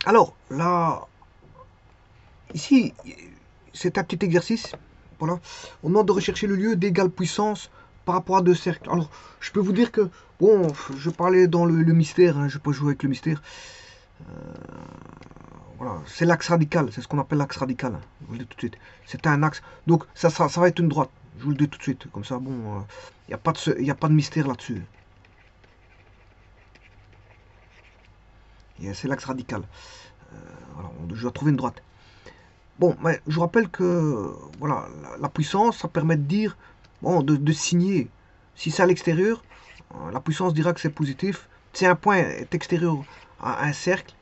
Alors, là, ici, c'est un petit exercice. Voilà. On demande de rechercher le lieu d'égale puissance par rapport à deux cercles. Alors, je peux vous dire que, bon, je parlais dans le mystère, hein, je ne vais pas jouer avec le mystère. Voilà, c'est l'axe radical, c'est ce qu'on appelle l'axe radical, hein, je vous le dis tout de suite. C'est un axe. Donc, ça va être une droite, je vous le dis tout de suite. Comme ça, bon, il n'y a pas de mystère là-dessus. C'est l'axe radical. Voilà, je dois trouver une droite. Bon, mais je vous rappelle que voilà, la puissance, ça permet de dire, bon, de signer. Si c'est à l'extérieur, la puissance dira que c'est positif. Si un point est extérieur à un cercle,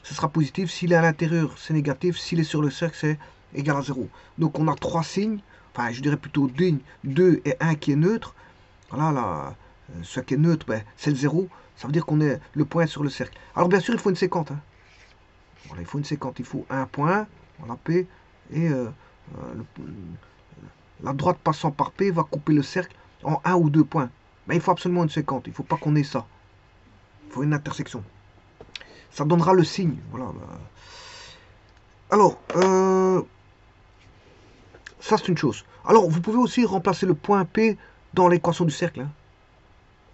ce sera positif. S'il est à l'intérieur, c'est négatif. S'il est sur le cercle, c'est égal à 0. Donc on a trois signes, enfin je dirais plutôt 2 et 1 qui est neutre. Voilà, là, ce qui est neutre, ben, c'est le 0. Ça veut dire qu'on est le point sur le cercle. Alors bien sûr, il faut une séquente, hein. Voilà, il faut une séquence, il faut un point, voilà, P, et la droite passant par P va couper le cercle en un ou deux points. Mais il faut absolument une séquence, il ne faut pas qu'on ait ça. Il faut une intersection. Ça donnera le signe. Voilà. Alors, ça c'est une chose. Alors, vous pouvez aussi remplacer le point P dans l'équation du cercle, hein.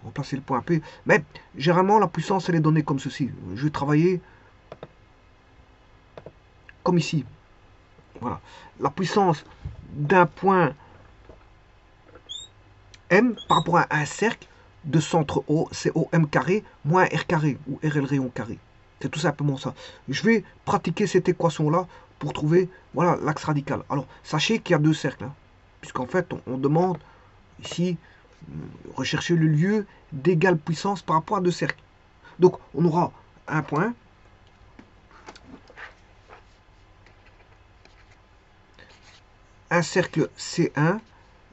Remplacer le point P. Mais généralement, la puissance, elle est donnée comme ceci. Je vais travailler comme ici. Voilà. La puissance d'un point M par rapport à un cercle de centre O, c'est OM carré moins R carré ou RL rayon carré. C'est tout simplement ça. Je vais pratiquer cette équation-là pour trouver voilà l'axe radical. Alors, sachez qu'il y a deux cercles, hein, puisqu'en fait, on demande ici rechercher le lieu d'égale puissance par rapport à deux cercles. Donc, on aura un point, un cercle C1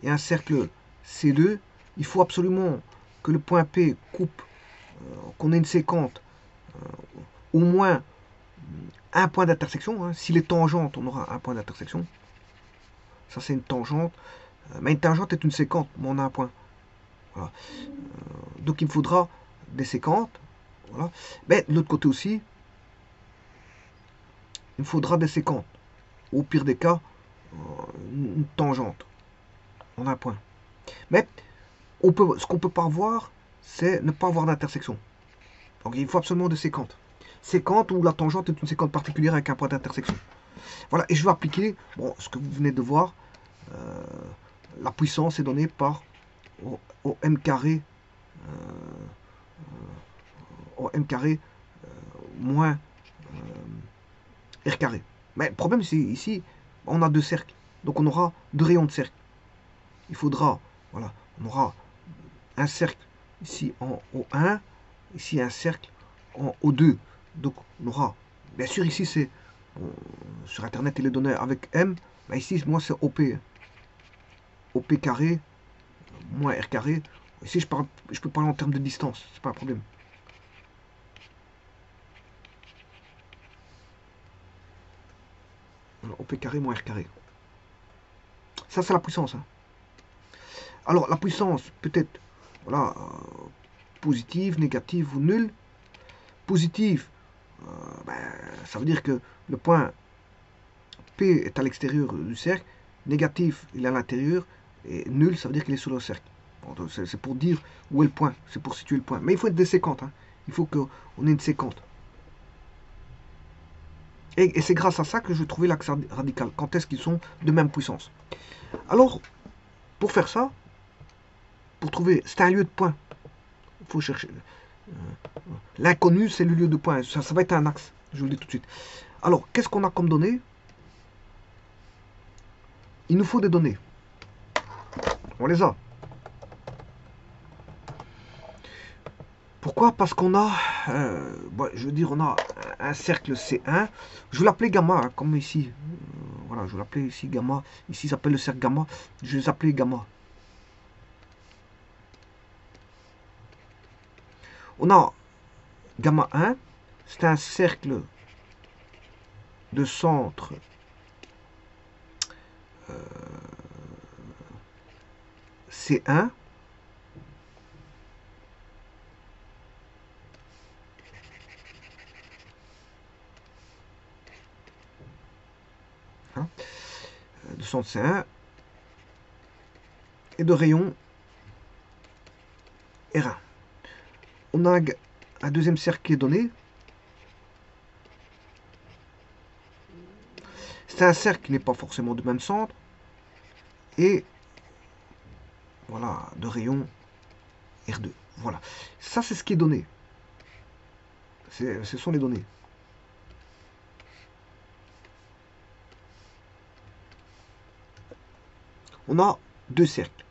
et un cercle C2. Il faut absolument que le point P coupe, qu'on ait une séquente au moins un point d'intersection, hein. S'il est tangente, on aura un point d'intersection. Ça, c'est une tangente. Mais une tangente est une séquente, mais on a un point. Voilà. Donc, il me faudra des séquentes. Voilà. Mais de l'autre côté aussi, il me faudra des séquentes. Au pire des cas, une tangente. On a un point. Mais ce qu'on ne peut pas avoir, c'est ne pas avoir d'intersection. Donc, il faut absolument des séquentes. Séquente où la tangente est une séquente particulière avec un point d'intersection. Voilà, et je vais appliquer bon, ce que vous venez de voir. Euh, la puissance est donnée par au m carré, au m carré moins r carré. Mais le problème, c'est ici, on a deux cercles. Donc on aura deux rayons de cercle. Il faudra, voilà, on aura un cercle ici en O1, ici un cercle en O2. Donc on aura, bien sûr ici c'est, bon, sur internet il est donné avec M, mais ici moi c'est OP. OP carré moins R carré. Ici je peux parler en termes de distance, c'est pas un problème. OP carré moins R carré. Ça c'est la puissance, hein. Alors la puissance peut être voilà, positive, négative ou nulle. Positive, ben, ça veut dire que le point P est à l'extérieur du cercle, négatif il est à l'intérieur, et nul ça veut dire qu'il est sur le cercle. Bon, c'est pour dire où est le point, c'est pour situer le point. Mais il faut être des séquentes, hein. Il faut qu'on ait une séquente. Et c'est grâce à ça que je trouvais l'axe radical. Quand est-ce qu'ils sont de même puissance? Alors, pour faire ça, pour trouver, c'est un lieu de point. Il faut chercher. L'inconnu, c'est le lieu de point. Ça va être un axe. Je vous le dis tout de suite. Alors, qu'est-ce qu'on a comme données? Il nous faut des données. On les a. Pourquoi? Parce qu'on a, je veux dire, on a un cercle C1. Je vais l'appeler gamma, hein, comme ici. Voilà, je vais l'appeler ici gamma. Ici, ça s'appelle le cercle gamma. Je vais les appeler gamma. On a gamma 1. C'est un cercle de centre C1. centre C1 et de rayon R1. On a un deuxième cercle qui est donné. C'est un cercle qui n'est pas forcément du même centre. Et voilà, de rayon R2. Voilà. Ça, c'est ce qui est donné. Ce sont les données. On a deux cercles.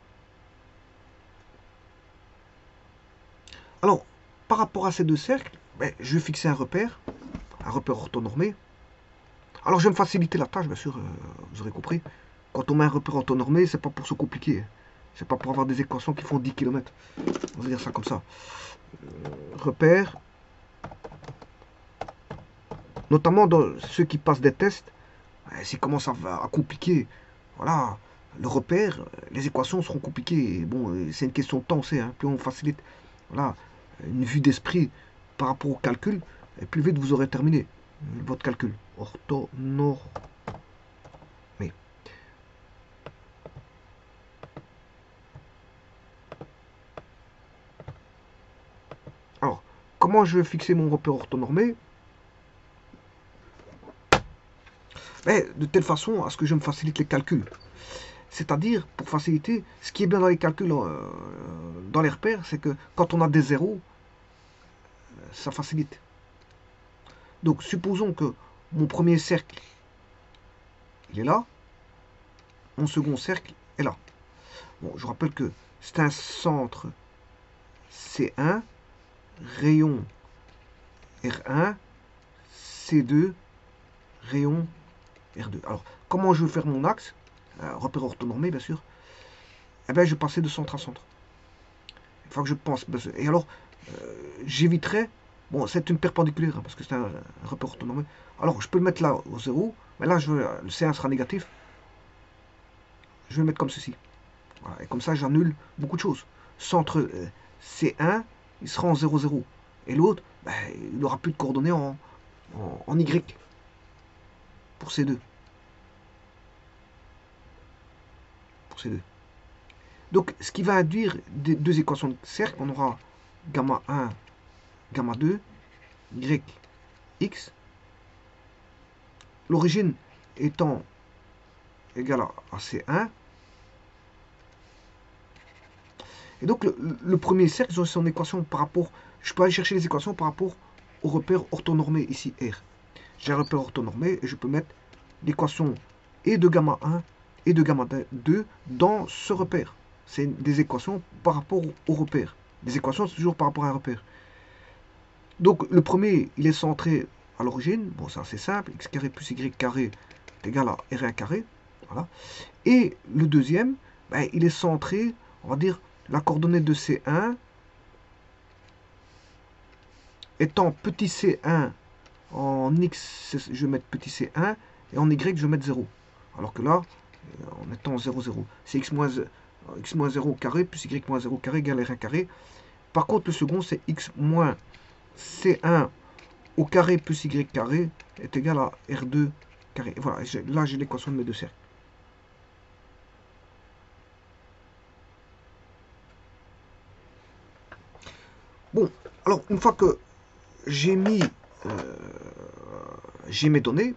Alors, par rapport à ces deux cercles, je vais fixer un repère orthonormé. Alors, je vais me faciliter la tâche, bien sûr, vous aurez compris. Quand on met un repère orthonormé, c'est pas pour se compliquer. C'est pas pour avoir des équations qui font 10 km. On va dire ça comme ça. Repère, notamment dans ceux qui passent des tests, s'ils commencent à compliquer, voilà, le repère, les équations seront compliquées. Et bon, c'est une question de temps, c'est, hein, plus on facilite, voilà, une vue d'esprit par rapport au calcul, et plus vite vous aurez terminé votre calcul. Orthonormé. Alors, comment je vais fixer mon repère orthonormé? De telle façon à ce que je me facilite les calculs. C'est-à-dire, pour faciliter, ce qui est bien dans les calculs, dans les repères, c'est que quand on a des zéros, ça facilite. Donc, supposons que mon premier cercle, il est là, mon second cercle est là. Bon, je rappelle que c'est un centre C1, rayon R1, C2, rayon R2. Alors, comment je vais faire mon axe? Repère orthonormé, bien sûr. Eh bien, je vais passer de centre à centre. Il faut que je pense. Et alors, j'éviterai. Bon, c'est une perpendiculaire, hein, parce que c'est un repère orthonormé. Alors, je peux le mettre là au 0. Mais là, le C1 sera négatif. Je vais le mettre comme ceci. Voilà, et comme ça, j'annule beaucoup de choses. Centre C1, il sera en 0, 0. Et l'autre, il n'aura plus de coordonnées en Y pour ces deux. Pour ces deux. Donc, ce qui va induire deux équations de cercle, on aura gamma 1, gamma 2, y, x. L'origine étant égale à C1. Et donc, le premier cercle, j'ai son équation par rapport. Je peux aller chercher les équations par rapport au repère orthonormé ici, R. J'ai un repère orthonormé et je peux mettre l'équation et de gamma 1 et de gamma 2 dans ce repère. C'est des équations par rapport au repère. Des équations, c'est toujours par rapport à un repère. Donc, le premier, il est centré à l'origine. Bon, ça, c'est simple. X carré plus Y carré est égal à R1 carré. Voilà. Et le deuxième, il est centré, on va dire, la coordonnée de C1 étant petit c1 en x, je vais mettre petit c1 et en y, je vais mettre 0. Alors que là, en étant 0, 0, c'est x moins 0 carré plus y moins 0 carré égale r1 carré. Par contre, le second, c'est x moins c1 au carré plus y carré est égal à r2 carré. Et voilà, là, j'ai l'équation de mes deux cercles. Bon, alors, une fois que j'ai mis j'ai mes données,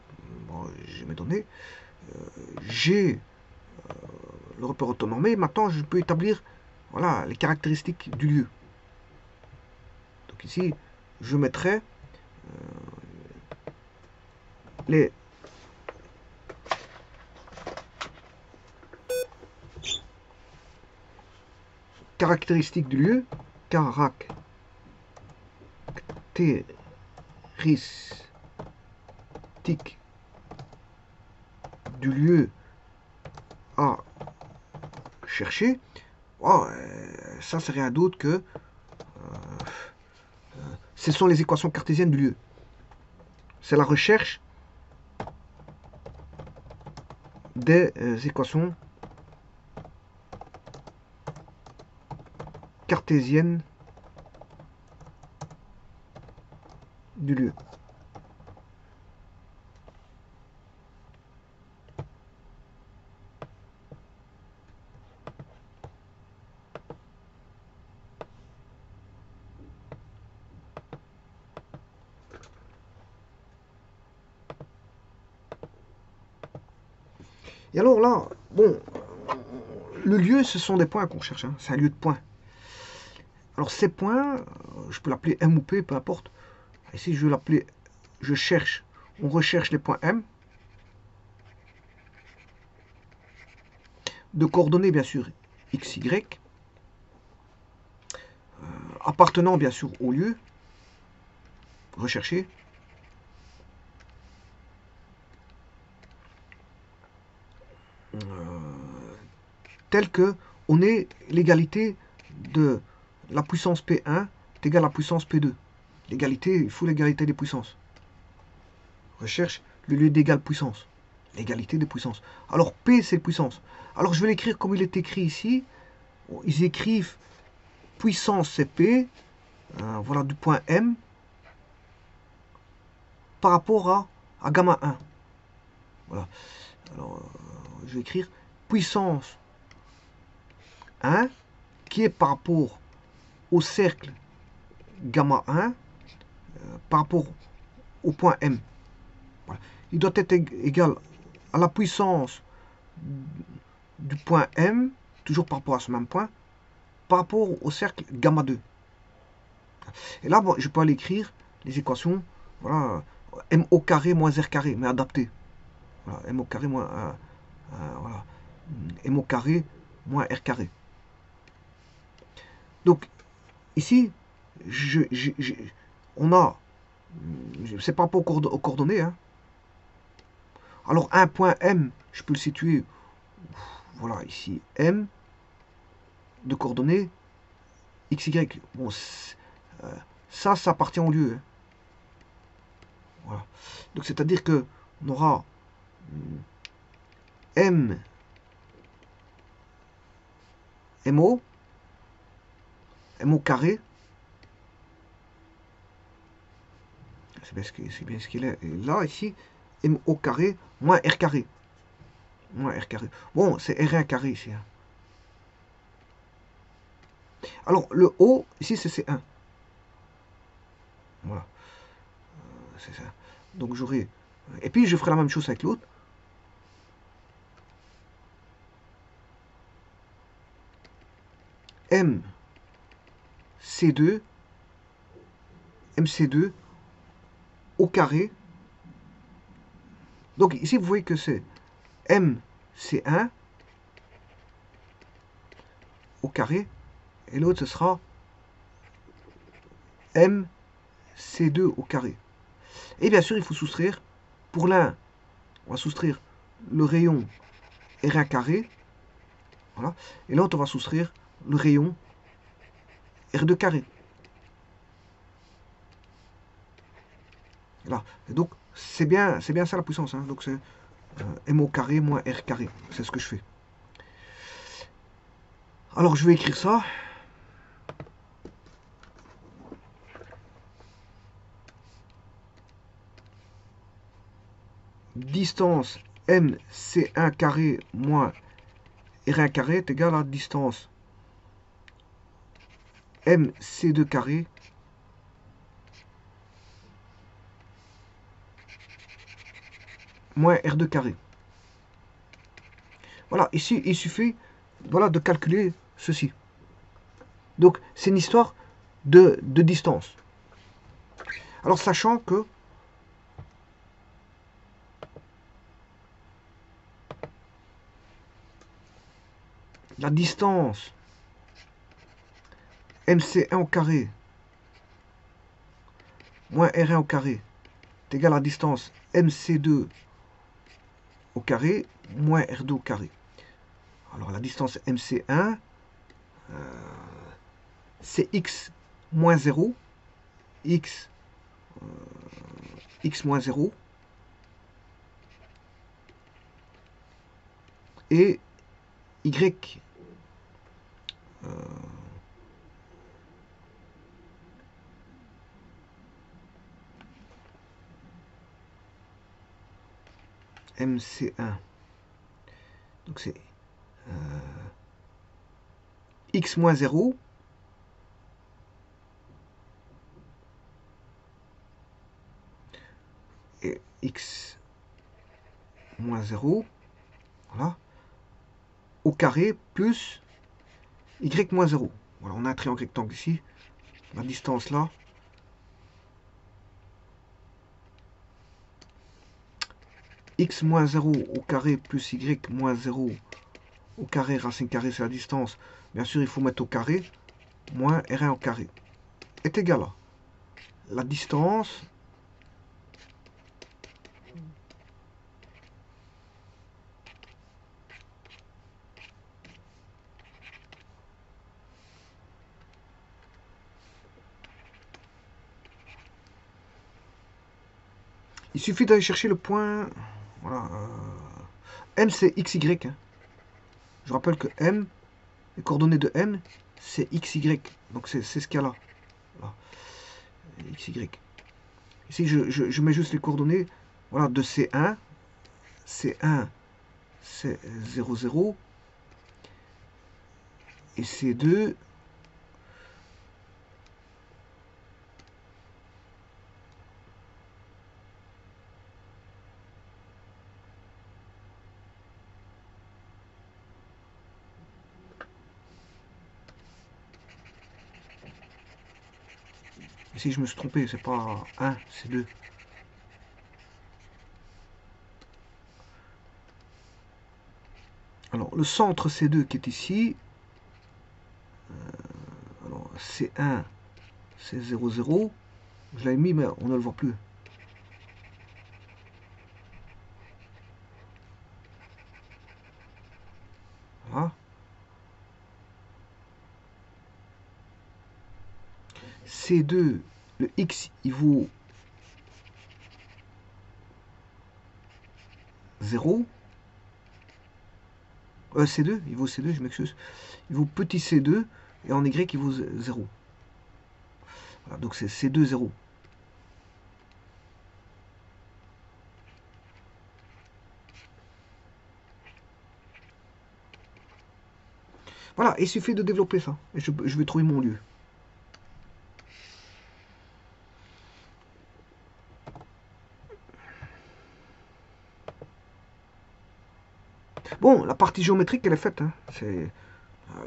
j'ai le repère orthonormé, maintenant je peux établir voilà, les caractéristiques du lieu. Donc ici, je mettrai les caractéristiques du lieu, caractéristiques du lieu à chercher. Oh, ça, c'est rien d'autre que ce sont les équations cartésiennes du lieu. C'est la recherche des équations cartésiennes du lieu. Et alors là, bon, le lieu, ce sont des points qu'on cherche, hein. C'est un lieu de points. Alors ces points, je peux l'appeler M ou P, peu importe. Ici, je vais l'appeler, je cherche, on recherche les points M, de coordonnées bien sûr X, Y, appartenant bien sûr au lieu, recherché, tel que on ait l'égalité de la puissance P1 est égale à la puissance P2. L'égalité, il faut l'égalité des puissances. Recherche le lieu d'égale puissance. L'égalité des puissances. Alors P, c'est puissance. Alors je vais l'écrire comme il est écrit ici. Ils écrivent puissance c'est P, voilà, du point M, par rapport à gamma 1. Voilà. Alors, je vais écrire puissance 1, qui est par rapport au cercle gamma 1, par rapport au point M. Voilà. Il doit être égal à la puissance du point M, toujours par rapport à ce même point, par rapport au cercle gamma 2. Et là, bon, je peux aller écrire les équations, voilà, m au carré moins r carré, mais adapté. Voilà, m au carré moins, voilà, m au carré moins r carré. Donc, ici, on a, c'est par rapport aux coordonnées, hein. Alors, un point M, je peux le situer, voilà, ici, M, de coordonnées, x, y. Bon, ça appartient au lieu, hein. Voilà. Donc, c'est-à-dire que on aura M, MO, M au carré, c'est bien ce qu'il est. Et là, ici, M au carré moins R carré. Moins R carré. Bon, c'est R1 carré ici, hein. Alors, le O, ici, c'est C1. Voilà. C'est ça. Donc, j'aurai... Et puis, je ferai la même chose avec l'autre. M, C2, MC2 au carré. Donc, ici, vous voyez que c'est M, C1 au carré. Et l'autre, ce sera M, C2 au carré. Et bien sûr, il faut soustraire, pour l'un, on va soustraire le rayon R1 carré, voilà, et l'autre, on va soustraire le rayon R2 carré. Voilà. Et donc, c'est bien ça la puissance, hein. Donc, c'est M au carré moins R carré. C'est ce que je fais. Alors, je vais écrire ça. Distance MC1 carré moins R1 carré est égal à distance MC2 carré moins R2 carré. Voilà, ici, il suffit, voilà, de calculer ceci. Donc, c'est une histoire de distance. Alors, sachant que la distance MC1 au carré moins R1 au carré est égal à la distance MC2 au carré moins R2 au carré. Alors, la distance MC1, c'est x moins 0, x moins 0, et y MC1. Donc c'est x moins 0 et x moins 0. Voilà. Au carré plus y moins 0. Voilà, on a un triangle rectangle ici. La distance là. X moins 0 au carré plus y moins 0 au carré, racine carrée, c'est la distance. Bien sûr, il faut mettre au carré. Moins R1 au carré est égal à la distance il suffit d'aller chercher le point. Voilà. M c'est XY. Hein. Je rappelle que M, les coordonnées de M, c'est XY. Donc c'est ce qu'il y a là. Voilà. XY. Ici, je mets juste les coordonnées voilà, de C1. C1, c'est 0, 0. Et C2, ici je me suis trompé, c'est pas 1, c'est 2. Alors, le centre C2 qui est ici, alors C1, c'est 0, 0. Je l'avais mis, mais on ne le voit plus. Voilà. C2, le X, il vaut 0. C2, il vaut C2, je m'excuse. Il vaut petit C2, et en Y, il vaut 0. Voilà, donc c'est C2, 0. Voilà, il suffit de développer ça. Et je vais trouver mon lieu. Bon, la partie géométrique, elle est faite. Hein.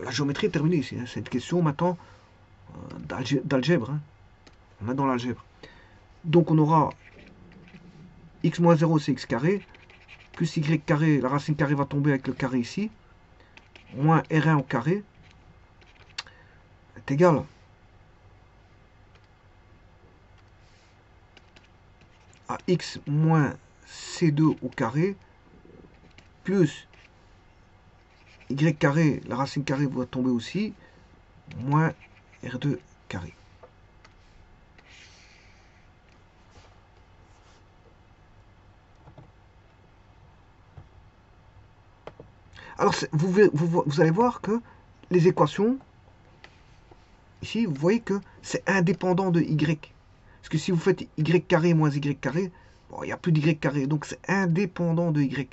La géométrie est terminée ici. Hein. C'est une question maintenant d'algèbre. Hein. On est dans l'algèbre. Donc on aura x moins 0, c'est x carré. Plus y carré, la racine carrée va tomber avec le carré ici. Moins R1 au carré est égal à x moins C2 au carré plus y carré, la racine carrée va tomber aussi, moins R2 carré. Alors, vous allez voir que les équations, ici, vous voyez que c'est indépendant de y. Parce que si vous faites y carré moins y carré, bon, il n'y a plus d'y carré, donc c'est indépendant de y.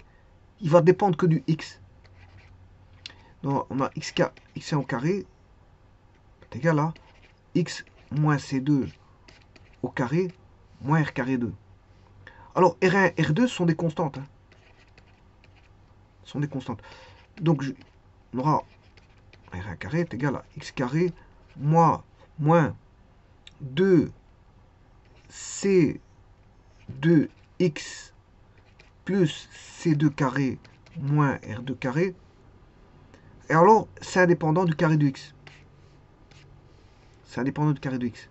Il va dépendre que du x. Donc, on a x1 au carré est égal à x moins c2 au carré moins r carré 2. Alors, R1 et R2 sont des constantes. Hein. Sont des constantes. Donc, on aura R1 carré est égal à x carré moins 2 C2x plus C2 carré moins R2 carré. Et alors, c'est indépendant du carré de x. C'est indépendant du carré de x.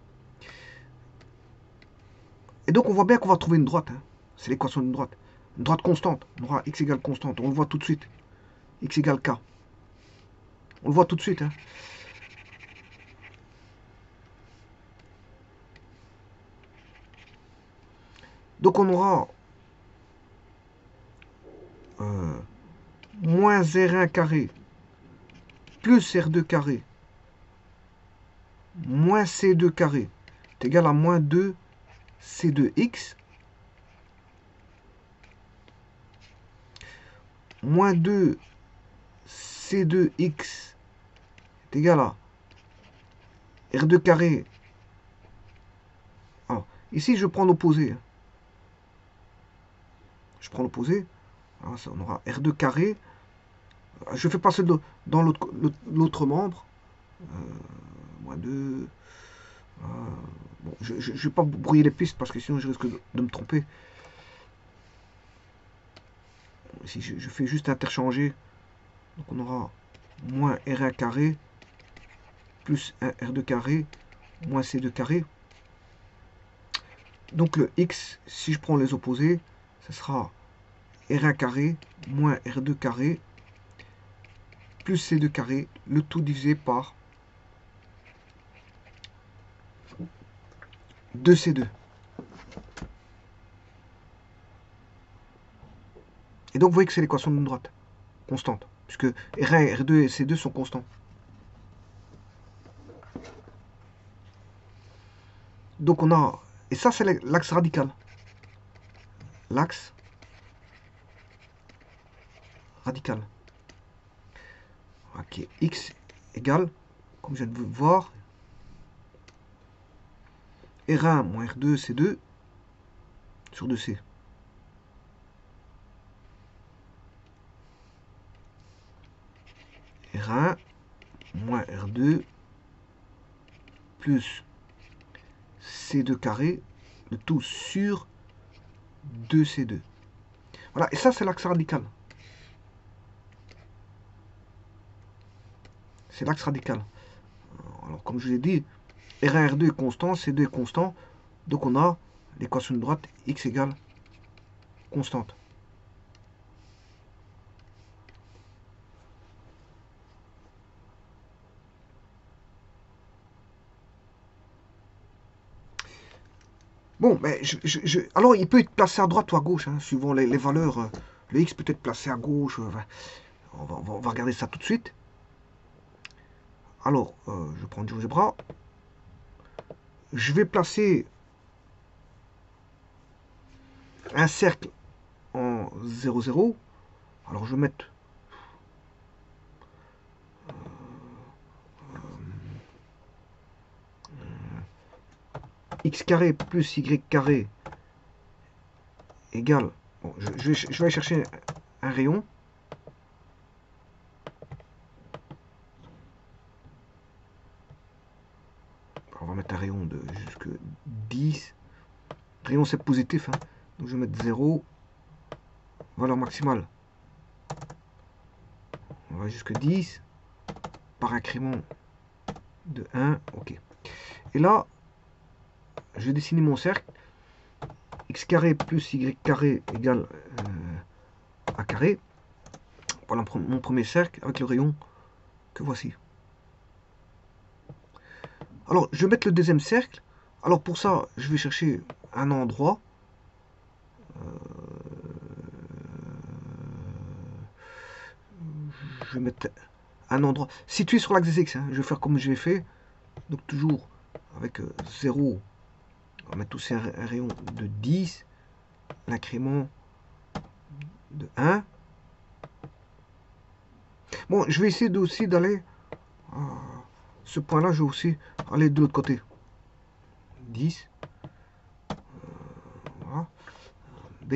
Et donc, on voit bien qu'on va trouver une droite. Hein. C'est l'équation d'une droite. Une droite constante. On aura x égale constante. On le voit tout de suite. X égale k. On le voit tout de suite. Hein. Donc, on aura moins R1 carré plus R2 carré moins C2 carré est égal à moins 2 C2x moins 2 C2x est égal à R2 carré. Alors, ici, je prends l'opposé. Je prends l'opposé. On aura R2 carré Je fais passer dans l'autre membre. Moins 2. Bon, je ne vais pas brouiller les pistes parce que sinon je risque de me tromper. Si je fais juste interchanger, donc on aura moins R1 carré plus 1 R2 carré moins C2 carré. Donc le X, si je prends les opposés, ce sera R1 carré moins R2 carré plus C2 carré, le tout divisé par 2C2. Et donc vous voyez que c'est l'équation d'une droite constante, puisque R1, R2 et C2 sont constants. Donc on a, et ça c'est l'axe radical. L'axe radical. Ok, X égale, comme je viens de vous voir, R1 moins R2, C2 sur 2C. R1 moins R2 plus C2 carré, le tout sur 2C2. Voilà, et ça c'est l'axe radical. C'est l'axe radical. Alors comme je l'ai dit, R1, R2 est constant, C2 est constant, donc on a l'équation de droite X égale constante. Bon, mais alors il peut être placé à droite ou à gauche, hein, suivant les valeurs. Le X peut être placé à gauche. On va regarder ça tout de suite. Alors, je prends GeoGebra. Je vais placer un cercle en 0, 0. Alors, je vais mettre x carré plus y carré égale. Bon, je vais aller chercher un rayon. On va mettre un rayon de jusque 10. Rayon c'est positif, hein. Donc je vais mettre 0. Valeur maximale. On va jusque 10. Par incrément de 1. Ok. Et là, je vais dessiner mon cercle. X carré plus y carré égale a carré. Voilà mon premier cercle avec le rayon que voici. Alors, je vais mettre le deuxième cercle. Alors, pour ça, je vais chercher un endroit. Je vais mettre un endroit situé sur l'axe des X. Hein. Je vais faire comme je l'ai fait. Donc, toujours avec 0. On va mettre aussi un rayon de 10. L'incrément de 1. Bon, je vais essayer aussi d'aller ce point-là, je vais aussi aller de l'autre côté. 10. Voilà. B.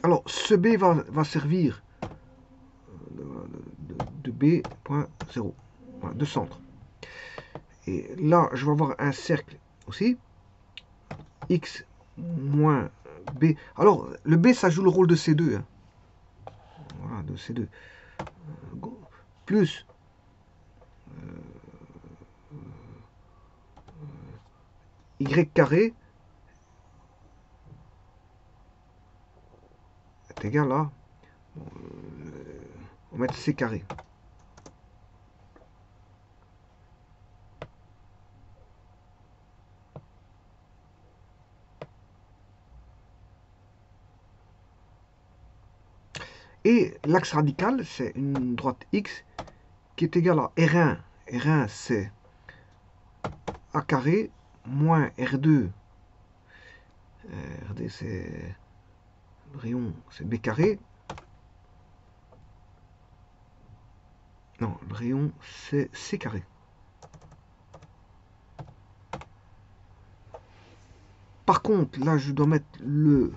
Alors, ce B va servir de B.0, voilà, de centre. Et là, je vais avoir un cercle aussi. X moins B. Alors, le B, ça joue le rôle de C2. Hein. Voilà, de C2. Plus Y carré est égal à, on va mettre C carré. Et l'axe radical, c'est une droite X qui est égale à R1. R1, c'est A carré moins R2. RD, c'est le rayon, c'est B carré. Non, le rayon, c'est C carré. Par contre, là, je dois mettre le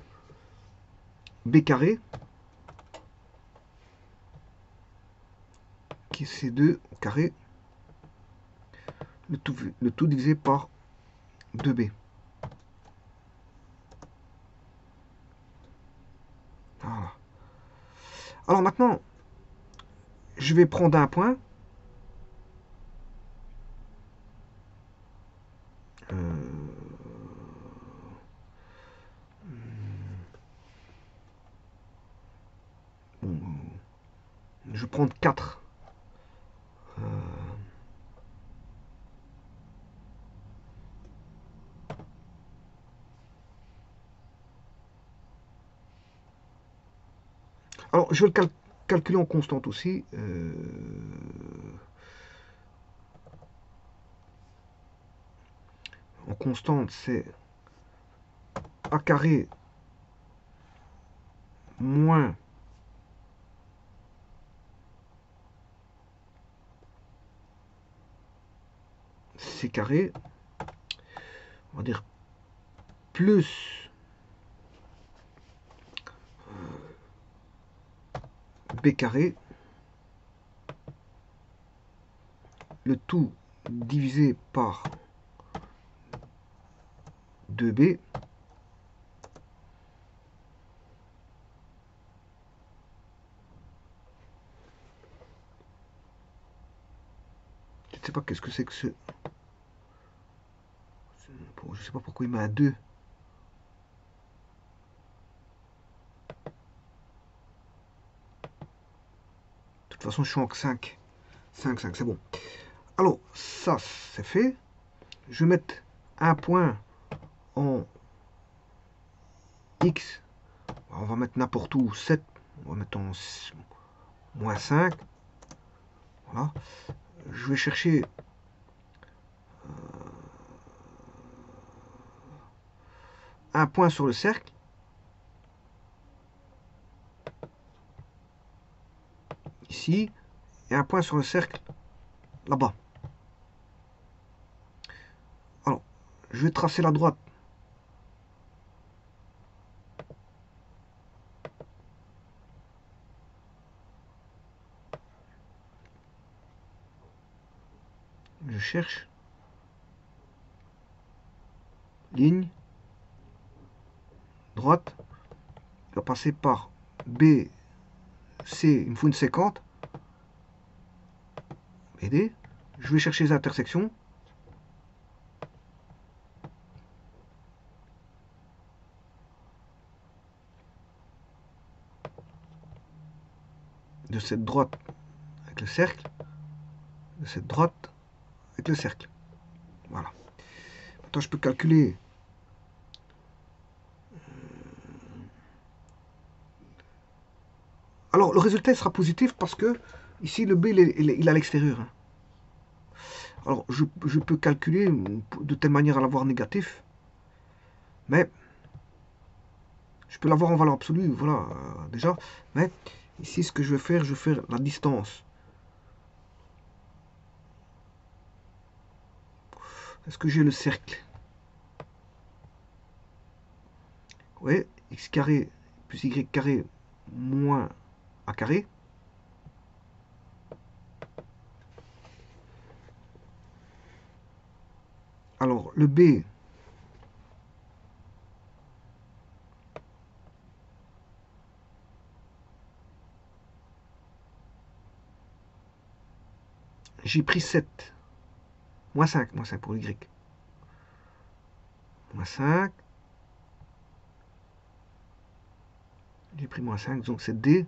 b carré, qui est C2 au carré, le tout divisé par 2b. Voilà. Alors maintenant, je vais prendre un point. Bon, je vais prendre 4. Alors, je vais le calculer en constante aussi. En constante, c'est a carré moins c carré, on va dire plus b carré, le tout divisé par 2b, je ne sais pas qu'est-ce que c'est que ce... Je ne sais pas pourquoi il met un 2. De toute façon, je suis en 5. 5, 5, c'est bon. Alors, ça, c'est fait. Je vais mettre un point en x. On va mettre n'importe où 7. On va mettre en moins 5. Voilà. Je vais chercher un point sur le cercle. Ici. Et un point sur le cercle là-bas. Alors, je vais tracer la droite. Je cherche. Ligne. Droite. Il va passer par B, C. Il me faut une 50. BD. Je vais chercher les intersections. De cette droite avec le cercle, de cette droite avec le cercle. Voilà. Maintenant, je peux calculer alors le résultat sera positif parce que ici le B il est à l'extérieur. Alors je peux calculer de telle manière à l'avoir négatif, mais je peux l'avoir en valeur absolue, voilà, déjà. Mais ici ce que je vais faire la distance. Est-ce que j'ai le cercle? Oui, x carré plus y carré moins a carré. Alors le B, j'ai pris 7. Moins 5 pour y. Moins 5. J'ai pris moins 5, donc c'est D.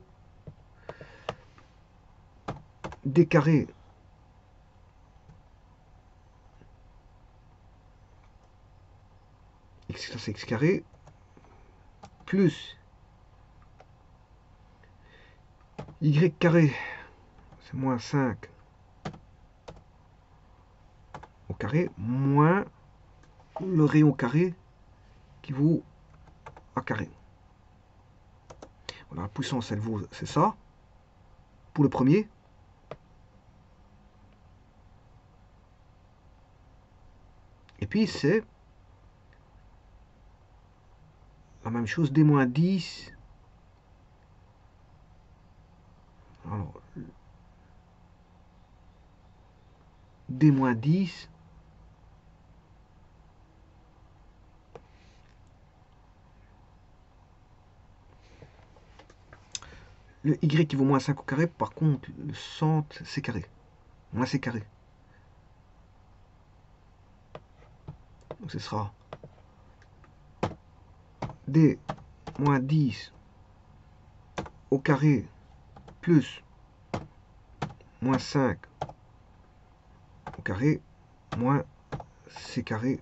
D carré x, c'est x carré, plus y carré, c'est moins 5 au carré, moins le rayon carré qui vaut a carré. Voilà, la puissance, elle vaut, c'est ça, pour le premier. Et puis c'est la même chose, D-10. Alors, D-10. Le y qui vaut moins 5 au carré, par contre, le centre, c'est carré. Moins c'est carré. Donc ce sera d moins 10 au carré plus moins 5 au carré moins c carré.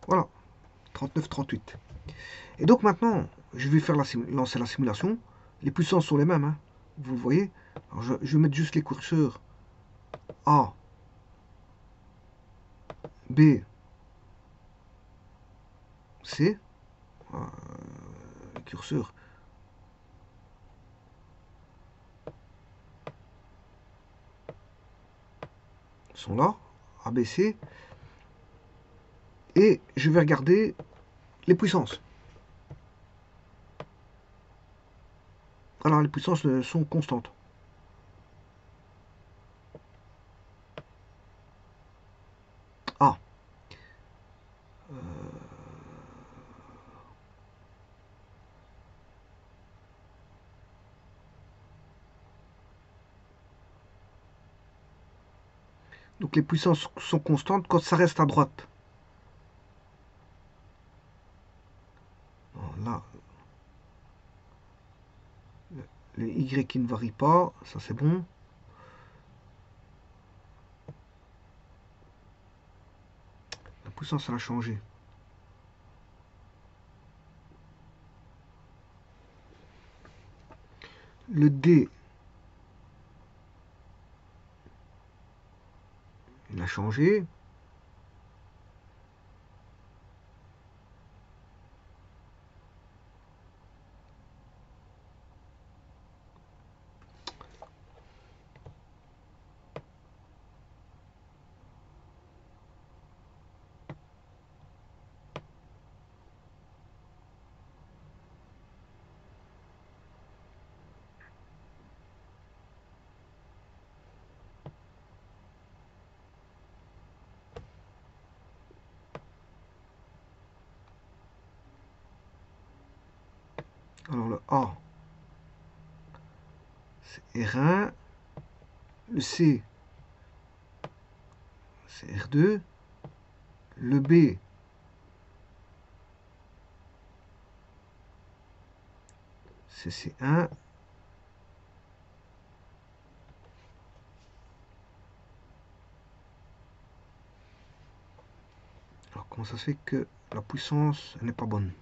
Voilà, 39, 38. Et donc maintenant, je vais faire lancer la simulation. Les puissances sont les mêmes, hein. Vous le voyez. Alors je vais mettre juste les curseurs A, B, C. Les curseurs sont là, A, B, C. Et je vais regarder les puissances. Alors les puissances sont constantes. A. Donc les puissances sont constantes quand ça reste à droite. Là, le Y qui ne varie pas, ça c'est bon. La puissance elle a changé. Le D, il a changé. Alors le A, c'est R1. Le C, c'est R2. Le B, c'est C1. Alors comment ça se fait que la puissance n'est pas bonne?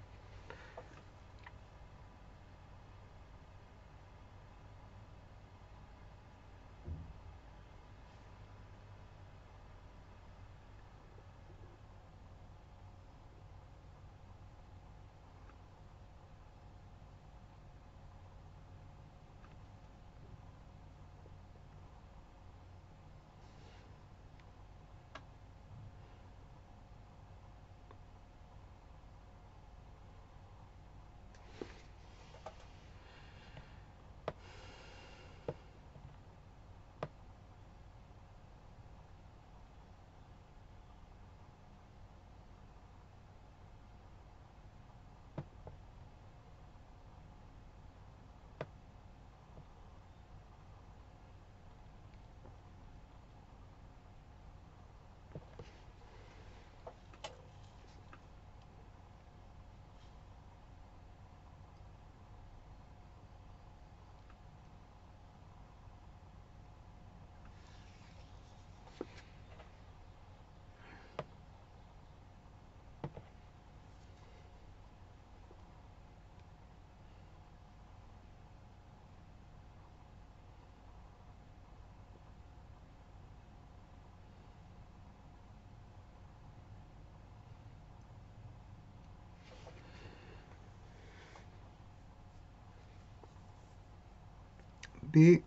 B,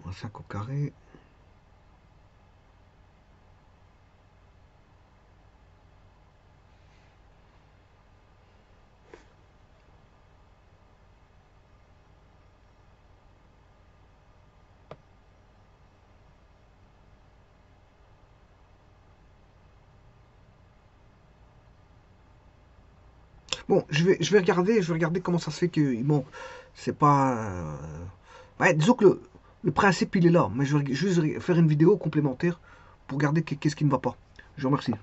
Un 5 au carré. Bon, je vais regarder comment ça se fait que, bon, c'est pas... ouais, disons que le principe, il est là, mais je vais juste faire une vidéo complémentaire pour regarder qu'est-ce qui ne va pas. Je vous remercie.